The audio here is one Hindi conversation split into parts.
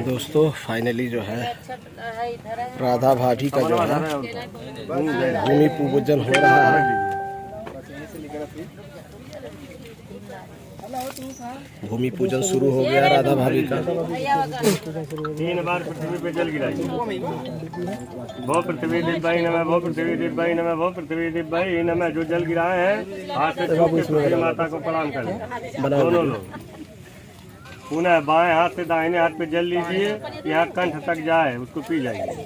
दोस्तों फाइनली जो है राधा भाभी का जो है भूमि पूजन हो रहा है। भूमि पूजन शुरू हो गया राधा भाभी का। 3 बार पृथ्वी पे जल गिराई। भो पृथ्वी दिव्याय नमः, भो पृथ्वी दिव्याय नमः, भो पृथ्वी दिव्याय नमः। जो जल गिराए हैं हाथ से पृथ्वी माता को प्रणाम करें दोनों लोग। पुनः बाएं हाथ से दाहिने हाथ पे जल लीजिए, यहाँ कंठ तक जाए, उसको पी जाइए।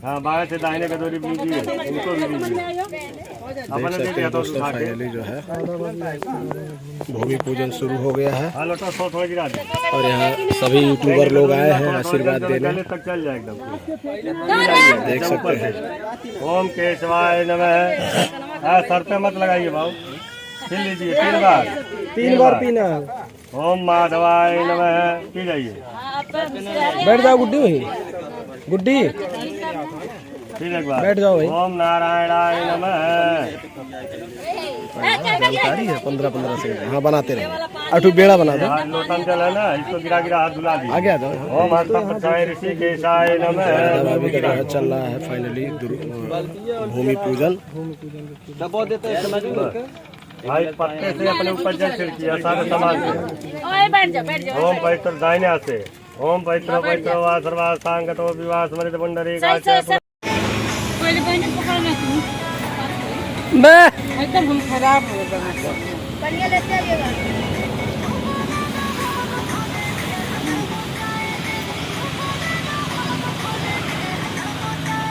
हाँ, बाएं से दाहिने कटोरी लीजिए, उनको भी लीजिए। देख सकते हैं दोस्तों फाइनली जो है भूमि पूजन शुरू हो गया है और यहाँ सभी यूट्यूबर लोग आए हैं आशीर्वाद देने। तक चल जाए एकदम। देख सकते हैं। ओम केशवाय नमः। सर पे मत लगाइए भाव, पी लीजिए 3 बार पीना। ओम माधवाय नमः, पी जाइए। बैठ जाओ गुड्डी, वही गुड्डी बैठ जाओ भाई। ओम नारायणाय नमः। जानकारी है 15-15 सेकंड। हाँ बनाते रहे। अटू बेड़ा बना दो। लोटन चल है ना, इसको गिरा गिरा हाथ धुला दीजिए। आगे आ जाओ। ओम हस्तपचाय ऋषिकेशाय नमः। भाभी का जो है चल रहा है फाइनली भूमि पूजन। भाई पत्ते से अपने ऊपर जल छिड़किए सारे समाज से। ओम पवित्र दाहिने हाथ से। ओम पवित्र पवित्र वा सर्वा सांगतो विवाह स्मृत पुंडरी एकदम हम खराब हो गए। बढ़िया लेते आइएगा।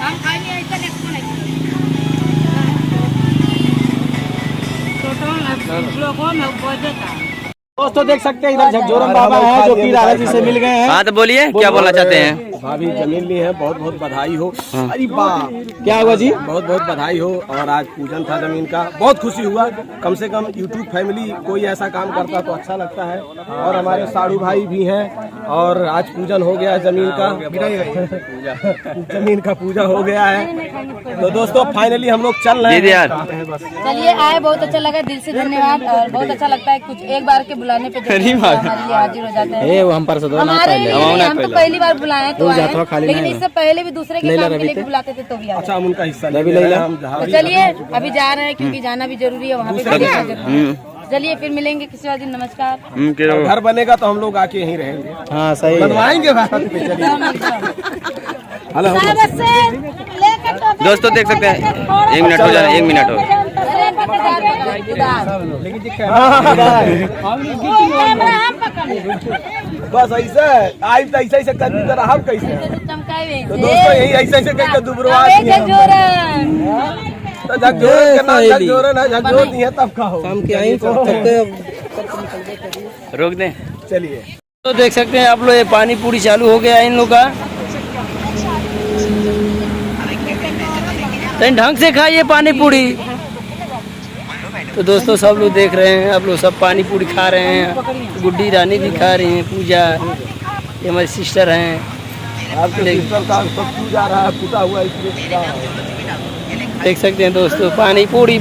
हम खाएंगे ऐसा नहीं। दोस्तों देख सकते हैं इधर झकझोरन बाबा है जो कि राधा जी से मिल गए हैं। हाँ तो बोलिए क्या बोलना चाहते हैं। भाभी जमीन ली है, बहुत बहुत बधाई हो। अरे वाह क्या हुआ जी, बहुत बहुत बधाई हो। और आज पूजन था जमीन का, बहुत खुशी हुआ। कम से कम यूट्यूब फैमिली कोई ऐसा काम करता तो अच्छा लगता है। और हमारे साड़ू भाई भी हैं और आज पूजन हो गया जमीन का। जमीन का पूजा हो गया है। तो दोस्तों फाइनली हम लोग चल रहे हैं। चलिए आए, बहुत अच्छा लगा, दिल से धन्यवाद। और बहुत अच्छा लगता है कुछ एक बार के बुलाने पे हमारे लिए हाजिर हो जाते हैं। हम पर हम तो पहली बार बुलाए तो आए, लेकिन इससे पहले भी दूसरे के काम के लिए भी बुलाते थे तो भी आए। अच्छा हम उनका हिस्सा तो चलिए अभी जा रहे हैं क्योंकि जाना भी जरूरी है, वहाँ पे जरूरी है। चलिए फिर मिलेंगे किसी और दिन। नमस्कार। घर बनेगा तो हम लोग आके यहीं रहेंगे। हाँ सही बनवाएंगे। दोस्तों देख सकते हैं 1 मिनट हो जा रहा है, 1 मिनट हो। बस ऐसा आई तो ऐसा ऐसा कर दी हम कैसे। तो दोस्तों यही ऐसे ऐसे करके दुबरवा तो झकझोरन है, झकझोर दी है तब खाओ। हम क्या ही रोक दें। चलिए तो देख सकते हैं आप लोग, ये पानी पूरी चालू हो गया है इन लोग का। तो ढंग से खाइए पानी पूरी। तो दोस्तों सब लोग देख रहे हैं, आप लोग सब पानी पूरी खा रहे हैं। गुड्डी रानी भी खा रही हैं, पूजा ये हमारी सिस्टर हैं। पूजा रहा है पुता हुआ इसलिए देख सकते हैं दोस्तों पानी पूरी।